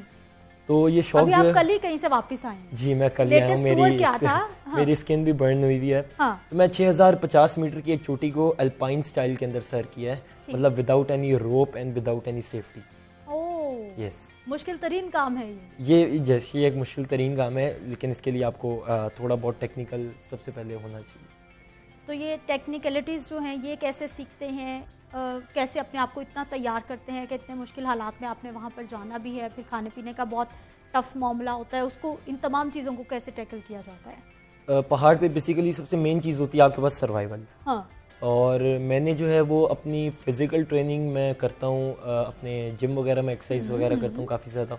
तो ये शौक अभी आप कल ही कहीं से वापस आए हैं? जी, मैं कल आया हूँ। मेरी स्किन भी बर्न हुई हुई है। तो मैं 6050 मीटर की एक चोटी को अल्पाइन स्टाइल के अंदर सर किया है, मतलब without any rope and without any safety. Yes, मुश्किल तरीन काम है ये जैसे एक मुश्किल तरीन काम है, लेकिन इसके लिए आपको थोड़ा बहुत टेक्निकल सबसे पहले होना चाहिए। तो ये टेक्निकलिटीज़ जो हैं ये कैसे सीखते हैं, कैसे अपने आप को इतना तैयार करते हैं कि इतने मुश्किल हालात में आपने वहाँ पर जाना भी है, फिर खाने पीने का बहुत टफ मामला होता है, उसको इन तमाम चीज़ों को कैसे टैकल किया जाता है? पहाड़ पे बेसिकली सबसे मेन चीज़ होती है आपके पास सर्वाइवल। और मैंने जो है वो अपनी फिज़िकल ट्रेनिंग मैं करता हूँ, अपने जिम वगैरह में एक्सरसाइज वगैरह करता हूँ काफ़ी ज़्यादा।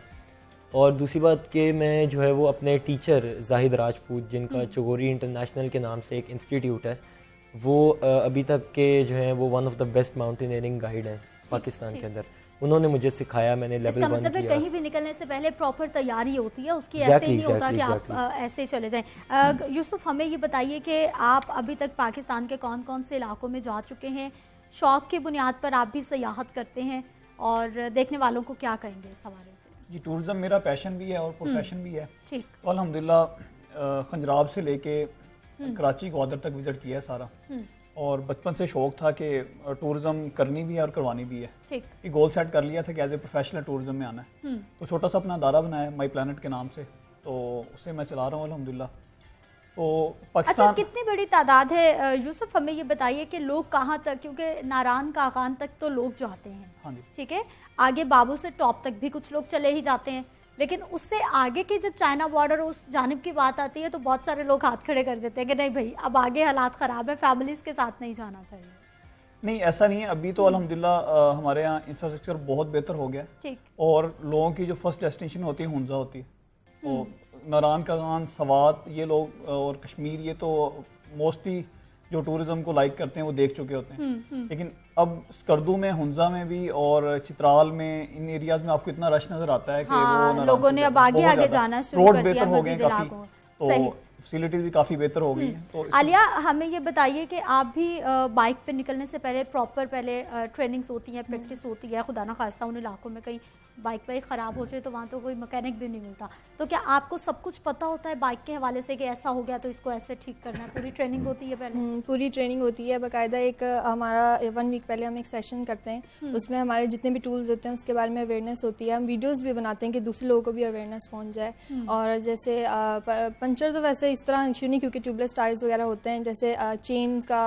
और दूसरी बात कि मैं जो है वो अपने टीचर जाहिद राजपूत, जिनका चगोरी इंटरनेशनल के नाम से एक इंस्टीट्यूट है, वो अभी तक के जो है वो one of the best mountaineering guide है पाकिस्तान के अंदर। उन्होंने मुझे सिखाया, मैंने लेवल 1 मतलब किया। कहीं भी निकलने से पहले प्रॉपर तैयारी होती है उसकी, ऐसे नहीं होता कि आप ऐसे चले जाएं। यूसुफ, हमें ये बताइए कि आप अभी तक पाकिस्तान के कौन कौन से इलाकों में जा चुके हैं? शौक की बुनियाद पर आप भी सयाहत करते हैं, और देखने वालों को क्या कहेंगे इस हवाले से? जी, टूरिज्म मेरा पैशन भी है और प्रोफेशन भी है। ठीक। तो अल्हम्दुलिल्लाह खंजराब से लेके कराची ग्वादर तक विजिट किया है सारा, और बचपन से शौक था कि टूरिज्म करनी भी है और करवानी भी है। ठीक। ये गोल सेट कर लिया था कि एज ए प्रोफेशनल टूरिज्म में आना है। तो छोटा सा अपना अदारा बनाया माई प्लानट के नाम से, तो उसे मैं चला रहा हूँ अल्हम्दुलिल्लाह। तो पाकिस्तान, अच्छा, कितनी बड़ी तादाद है यूसुफ, हमें ये बताइए कि लोग कहाँ तक, क्योंकि नारायण कागान तक तो लोग जाते हैं, हाँ जी, ठीक है, आगे बाबू से टॉप तक भी कुछ लोग चले ही जाते हैं, लेकिन उससे आगे की जब चाइना बॉर्डर उस जानिब की बात आती है तो बहुत सारे लोग हाथ खड़े कर देते हैं कि नहीं भाई, अब आगे हालात ख़राब है, फैमिलीज़ के साथ नहीं जाना चाहिए। नहीं, ऐसा नहीं है। अभी तो अल्हम्दुलिल्लाह हमारे यहाँ इंफ्रास्ट्रक्चर बहुत बेहतर हो गया। ठीक। और लोगों की जो फर्स्ट डेस्टिनेशन होती है हुंजा होती है, तो नारायण कागान, सवात, ये लोग और कश्मीर, ये तो मोस्टली जो टूरिज्म को लाइक करते हैं वो देख चुके होते हैं। लेकिन अब स्कर्दू में, हुंजा में भी और चित्राल में, इन एरियाज में आपको इतना रश नजर आता है कि वो लोगों ने अब आगे जाना शुरू कर दिया, रोड बेहतर हो गए काफी। तो फैसिलिटीज भी काफ़ी बेहतर हो गई हैं। तो आलिया, हमें ये बताइए कि आप भी बाइक पे निकलने से पहले प्रॉपर ट्रेनिंग्स होती हैं, प्रैक्टिस होती है, खुदा ना खास्ता उन इलाकों में कहीं बाइक वाइक ख़राब हो जाए तो वहाँ तो कोई मैकेनिक भी नहीं मिलता, तो क्या आपको सब कुछ पता होता है बाइक के हवाले से कि ऐसा हो गया तो इसको ऐसे ठीक करना है? पूरी ट्रेनिंग होती है पहले? पूरी ट्रेनिंग होती है बाकायदा। एक हमारा 1 वीक पहले हम एक सेशन करते हैं, उसमें हमारे जितने भी टूल्स होते हैं उसके बारे में अवेयरनेस होती है। हम वीडियोस भी बनाते हैं कि दूसरे लोगों को भी अवेयरनेस पहुंच जाए। और जैसे पंचर तो वैसे इस तरह इशू नहीं, क्योंकि ट्यूबलेस टायर्स वगैरह होते हैं, जैसे चेन का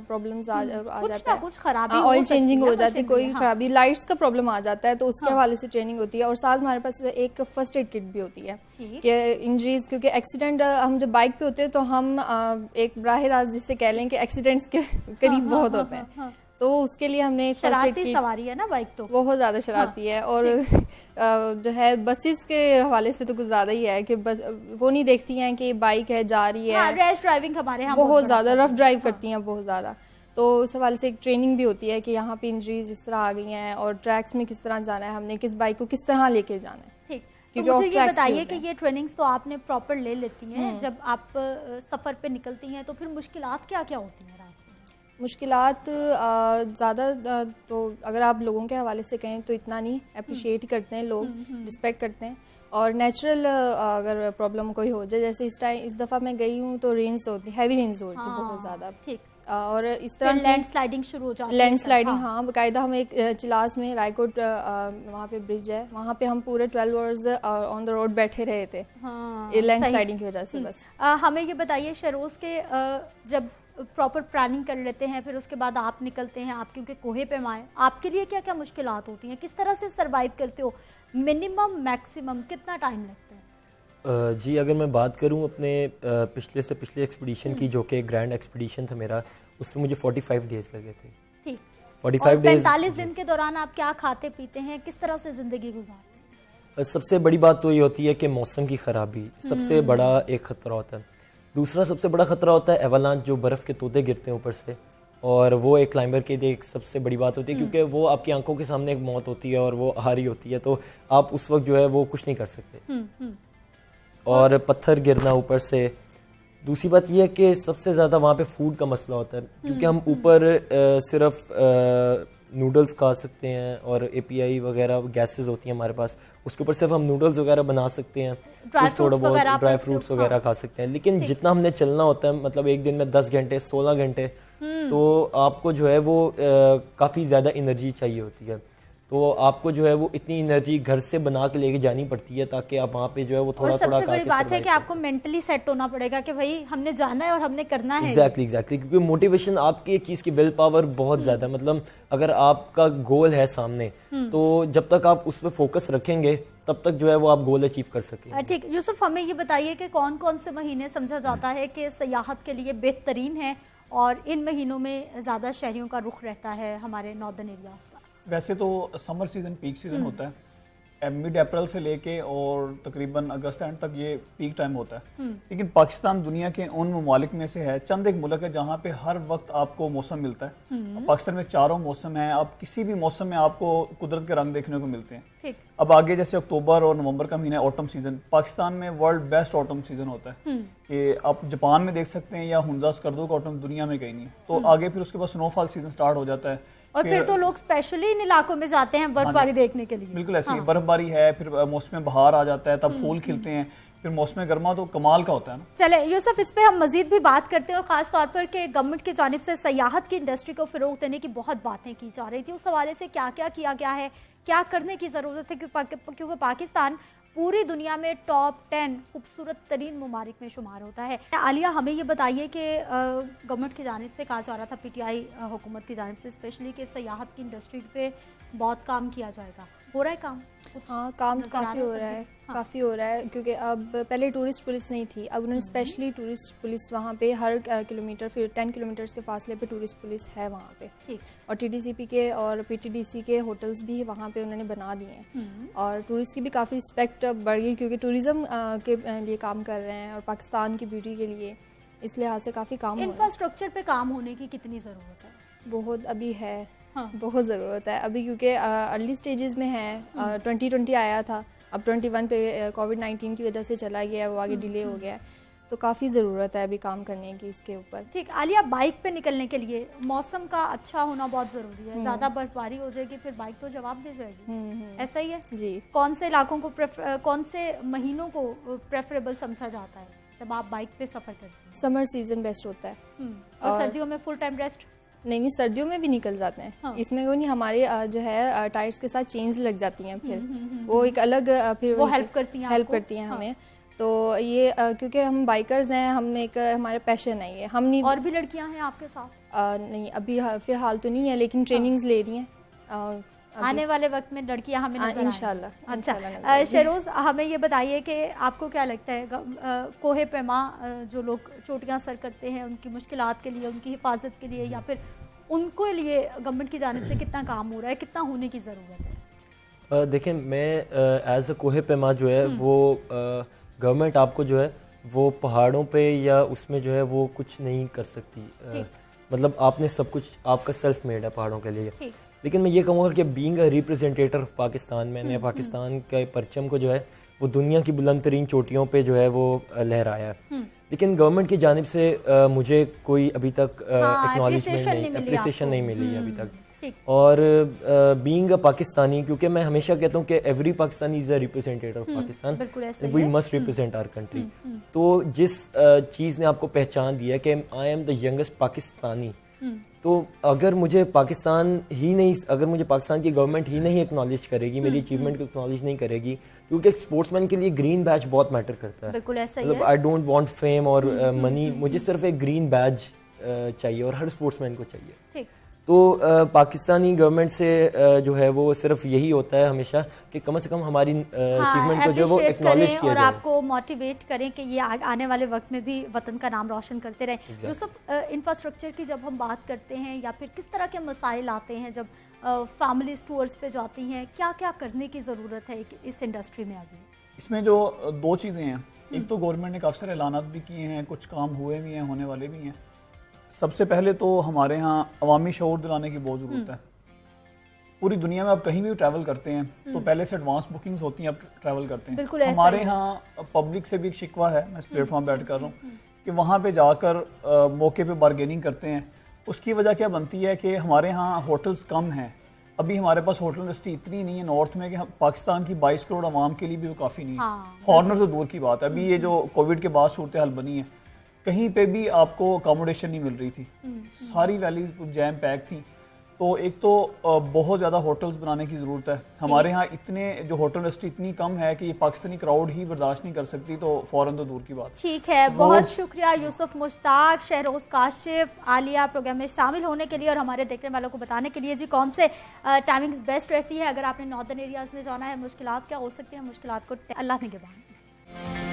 प्रॉब्लम्स आ जाता है, कुछ खराबी ऑयल चेंजिंग हो जाती है, कोई खराबी, लाइट्स का प्रॉब्लम आ जाता है, तो उसके हवाले से ट्रेनिंग होती है। और साथ हमारे पास एक फर्स्ट एड किट भी होती है कि इंजरीज, क्योंकि एक्सीडेंट हम जब बाइक पे होते हैं तो हम एक बराह रास्त जिससे कह लें कि एक्सीडेंट्स के करीब बहुत होते हैं, तो उसके लिए हमने एक फर्स्ट एड किट। सवारी है ना बाइक, तो बहुत ज्यादा शरारती है। और जो है बसेस के हवाले से तो कुछ ज्यादा ही है कि बस वो नहीं देखती हैं कि बाइक है जा रही है, रैश ड्राइविंग हमारे यहाँ बहुत ज्यादा रफ ड्राइव करती हैं बहुत ज्यादा। तो इस हवाले से एक ट्रेनिंग भी होती है कि यहाँ पे इंजरीज इस तरह आ गई हैं और ट्रैक्स में किस तरह जाना है, हमने किस बाइक को किस तरह लेके जाना है। ठीक, तो मुझे ये बताइए कि ये ट्रेनिंग्स तो आपने प्रॉपर ले लेती हैं, जब आप सफर पे निकलती हैं तो फिर मुश्किलात क्या क्या होती हैं रास्ते में? मुश्किलात ज़्यादा तो अगर आप लोगों के हवाले से कहें तो इतना नहीं, अप्रिशिएट करते हैं लोग, रिस्पेक्ट करते हैं। और नेचुरल अगर प्रॉब्लम कोई हो जाए, जैसे इस दफ़ा मैं गई हूँ तो रेन्स होती, हैवी रेन्स होती है बहुत ज़्यादा। ठीक, और इस तरह लैंडस्लाइडिंग शुरू हो जाती है। लैंडस्लाइडिंग, हाँ बाकायदा हम एक चिलास में रायकोट वहाँ पे ब्रिज है, वहाँ पे हम पूरे 12 आवर्स ऑन द रोड बैठे रहे थे लैंडस्लाइडिंग की वजह से। बस हमें ये बताइए शहरोज के जब प्रॉपर प्लानिंग कर लेते हैं फिर उसके बाद आप निकलते हैं, आप क्योंकि कोहे पे माए, आपके लिए क्या क्या मुश्किलात होती हैं, किस तरह से सरवाइव करते हो? मिनिमम मैक्सिमम कितना टाइम लगता है? जी, अगर मैं बात करूं अपने पिछले से पिछले एक्सपीडिशन की, जो कि ग्रैंड एक्सपीडिशन था मेरा, उसमें मुझे 45 डेज लगे थे। ठीक, 45 डेज। 45 दिन के दौरान आप क्या खाते पीते हैं, किस तरह से जिंदगी गुजारते हैं? सबसे बड़ी बात तो ये होती है कि मौसम की खराबी सबसे बड़ा एक खतरा होता है। दूसरा सबसे बड़ा खतरा होता है एवलांच, जो बर्फ के तोते गिरते हैं ऊपर से, और वो एक क्लाइंबर के लिए एक सबसे बड़ी बात होती है, क्योंकि वो आपकी आंखों के सामने एक मौत होती है और वो आ रही होती है, तो आप उस वक्त जो है वो कुछ नहीं कर सकते। और पत्थर गिरना ऊपर से। दूसरी बात यह है कि सबसे ज़्यादा वहाँ पे फूड का मसला होता है, क्योंकि हम ऊपर सिर्फ नूडल्स खा सकते हैं और API वगैरह गैसेस होती हैं हमारे पास, उसके ऊपर सिर्फ हम नूडल्स वगैरह बना सकते हैं, थोड़ा बहुत ड्राई फ्रूट्स वगैरह खा सकते हैं। लेकिन जितना हमने चलना होता है, मतलब एक दिन में 10 घंटे 16 घंटे, तो आपको जो है वो काफ़ी ज़्यादा एनर्जी चाहिए होती है, तो आपको जो है वो इतनी एनर्जी घर से बना के लेके जानी पड़ती है ताकि आप वहाँ पे जो है वो थोड़ा थोड़ा सबसे बड़ी बात है कि आपको मेंटली सेट होना पड़ेगा कि भाई हमने जाना है और हमने करना है। एग्जैक्टली, क्योंकि मोटिवेशन आपकी एक चीज़ की विल पावर बहुत ज़्यादा, मतलब अगर आपका गोल है सामने, तो जब तक आप उस पर फोकस रखेंगे तब तक जो है वो आप गोल अचीव कर सकेंगे। ठीक, यूसुफ हमें ये बताइए कि कौन कौन से महीने समझा जाता है कि सयाहत के लिए बेहतरीन है और इन महीनों में ज़्यादा शहरियों का रुख रहता है हमारे नॉर्दर्न एरियाज का? वैसे तो समर सीजन पीक सीजन होता है, मिड अप्रैल से लेके और तकरीबन अगस्त एंड तक ये पीक टाइम होता है। लेकिन पाकिस्तान दुनिया के उन ममालिक में से है, चंद एक मुल्क है जहाँ पे हर वक्त आपको मौसम मिलता है। पाकिस्तान में 4 मौसम है, आप किसी भी मौसम में आपको कुदरत के रंग देखने को मिलते हैं। अब आगे जैसे अक्टूबर और नवंबर का महीना है ऑटम सीजन, पाकिस्तान में वर्ल्ड बेस्ट ऑटम सीजन होता है कि आप जापान में देख सकते हैं या हुंजा स्कर्दो का ऑटम दुनिया में कहीं नहीं। तो आगे फिर उसके बाद स्नोफॉल सीजन स्टार्ट हो जाता है और फिर तो लोग स्पेशली इन इलाकों में जाते हैं बर्फबारी देखने के लिए। बिल्कुल ऐसी बर्फबारी है, फिर मौसम बहार आ जाता है, तब फूल खिलते हैं, फिर मौसम गर्मा तो कमाल का होता है ना। चले यूसुफ, इस पे हम मजीद भी बात करते हैं और खास तौर पर कि गवर्नमेंट की जानिब से सयाहत की इंडस्ट्री को फिरोग देने की बहुत बातें की जा रही थी, उस हवाले से क्या क्या किया गया है, क्या करने की जरूरत है, क्योंकि पाकिस्तान पूरी दुनिया में टॉप 10 खूबसूरत तरीन ममालिक में शुमार होता है। आलिया, हमें ये बताइए कि गवर्नमेंट की जानिब से कहा जा रहा था, PTI हुकूमत की जानिब से स्पेशली, कि सयाहत की इंडस्ट्री पे बहुत काम किया जाएगा, हो रहा है काम? हाँ, काम तो काफ़ी हो रहा है, काफ़ी हो रहा है, क्योंकि अब पहले टूरिस्ट पुलिस नहीं थी, अब उन्होंने स्पेशली टूरिस्ट पुलिस वहाँ पे हर किलोमीटर, फिर 10 किलोमीटर्स के फासले पे टूरिस्ट पुलिस है वहाँ पे। और TDCP के और PTDC के होटल्स भी वहाँ पे उन्होंने बना दिए हैं और टूरिस्ट की भी काफ़ी रिस्पेक्ट बढ़ गई, क्योंकि टूरिज़्म के लिए काम कर रहे हैं और पाकिस्तान की ब्यूटी के लिए, इस लिहाज से काफ़ी काम। इंफ्रास्ट्रक्चर पे काम होने की कितनी ज़रूरत है? बहुत अभी है, बहुत ज़रूरत है अभी, क्योंकि अर्ली स्टेजेस में है। 2020 आया था, अब 21 पे कोविड-19 की वजह से चला गया, वो आगे डिले हो गया। तो काफ़ी ज़रूरत है अभी काम करने की इसके ऊपर। ठीक, आलिया, बाइक पे निकलने के लिए मौसम का अच्छा होना बहुत ज़रूरी है। ज़्यादा बर्फबारी हो जाएगी फिर बाइक तो जवाब दे जाएगी, ऐसा ही है जी। कौन से इलाकों को कौन से महीनों को प्रेफरेबल समझा जाता है जब आप बाइक पे सफ़र करते हैं? समर सीजन बेस्ट होता है। और सर्दियों में फुल टाइम रेस्ट? नहीं, सर्दियों में भी निकल जाते हैं। हाँ। इसमें कोई नहीं, हमारे जो है टायर्स के साथ चेन्स लग जाती हैं, फिर वो एक अलग फिर वो हेल्प करती हैं हाँ। हमें। तो ये क्योंकि हम बाइकर्स हैं, हम एक हमारे पैशन है ये, हम नहीं। और भी लड़कियां हैं आपके साथ? नहीं, अभी फिलहाल तो नहीं है, लेकिन ट्रेनिंग्स ले रही हैं। आने वाले वक्त में लड़कियां हमें नजर आएंगी इंशाल्लाह। अच्छा शहरोज, हमें ये बताइए कि आपको क्या लगता है कोहे पैमा जो लोग चोटियां सर करते हैं उनकी मुश्किलात के लिए, उनकी हिफाजत के लिए, या फिर उनको लिए गवर्नमेंट की जानिब से कितना काम हो रहा है, कितना होने की ज़रूरत है? देखिए, मैं एज अ कोहे पैमा जो है वो गवर्नमेंट आपको जो है वो पहाड़ों पे या उसमें जो है वो कुछ नहीं कर सकती। मतलब आपने सब कुछ, आपका सेल्फ मेड है पहाड़ों के लिए। लेकिन मैं ये कहूँगा कि being a representative of Pakistan, मैंने पाकिस्तान के परचम को जो है वो दुनिया की बुलंद तरीन चोटियों पे जो है वो लहराया है। लेकिन गवर्नमेंट की जानिब से मुझे कोई अभी तक एक्नॉलेजमेंट नहीं, अप्रिसिएशन नहीं मिली है अभी तक। और बीइंग अ पाकिस्तानी, क्योंकि मैं हमेशा कहता हूँ कि every Pakistani is a representative of Pakistan, we must represent our country. तो जिस चीज़ ने आपको पहचान दिया कि I am the youngest Pakistani, तो अगर मुझे पाकिस्तान ही नहीं, अगर मुझे पाकिस्तान की गवर्नमेंट ही नहीं एक्नॉलेज करेगी, मेरी अचीवमेंट को एक्नॉलेज नहीं करेगी, क्योंकि एक स्पोर्ट्समैन के लिए ग्रीन बैज बहुत मैटर करता है। बिल्कुल ऐसा ही मतलब आई डोंट वांट फेम और मनी, मुझे सिर्फ एक ग्रीन बैज चाहिए और हर स्पोर्ट्समैन को चाहिए। ठीक। तो पाकिस्तानी गवर्नमेंट से जो है वो सिर्फ यही होता है हमेशा कि कम से कम हमारी अचीवमेंट को जो वो एक्नॉलेज किया और जाए, आपको मोटिवेट करें कि ये आने वाले वक्त में भी वतन का नाम रोशन करते रहें। यूसुफ, इंफ्रास्ट्रक्चर की जब हम बात करते हैं या फिर किस तरह के मसाइल आते हैं जब फैमिली टूर्स पे जाती हैं, क्या क्या करने की ज़रूरत है इस इंडस्ट्री में अभी? इसमें जो दो चीज़ें हैं, एक तो गवर्नमेंट ने काफ़ी सारे ऐलानात भी किए हैं, कुछ काम हुए भी हैं, होने वाले भी हैं। सबसे पहले तो हमारे यहाँ अवामी शऊर दिलाने की बहुत ज़रूरत है। पूरी दुनिया में आप कहीं भी ट्रैवल करते हैं तो पहले से एडवांस बुकिंग्स होती हैं, आप ट्रैवल करते हैं। हमारे यहाँ पब्लिक से भी एक शिकवा है, मैं इस प्लेटफॉर्म बैठ कर रहा हूँ, कि वहाँ पे जाकर मौके पे बारगेनिंग करते हैं। उसकी वजह क्या बनती है कि हमारे यहाँ होटल्स कम हैं। अभी हमारे पास होटल इंडस्ट्री इतनी नहीं है नॉर्थ में कि हम पाकिस्तान की 22 करोड़ आवाम के लिए भी वो काफ़ी नहीं है। फॉरनर तो दूर की बात है। अभी ये जो कोविड के बाद सूरत हाल बनी है, कहीं पे भी आपको अकोमोडेशन नहीं मिल रही थी, सारी वैलीज जैम पैक थी। तो एक तो बहुत ज़्यादा होटल्स बनाने की ज़रूरत है। हमारे यहाँ इतने जो होटल इंडस्ट्री इतनी कम है कि ये पाकिस्तानी क्राउड ही बर्दाश्त नहीं कर सकती, तो फौरन तो दूर की बात। ठीक है, बहुत शुक्रिया यूसुफ मुश्ताक, शहरोज काशिफ, आलिया प्रोग्राम में शामिल होने के लिए और हमारे देखने वालों को बताने के लिए जी कौन से टाइमिंग्स बेस्ट रहती है अगर आपने नॉर्दर्न एरियाज़ में जाना है, मुश्किलात क्या हो सकती है, मुश्किलात को अल्लाह ने के बाद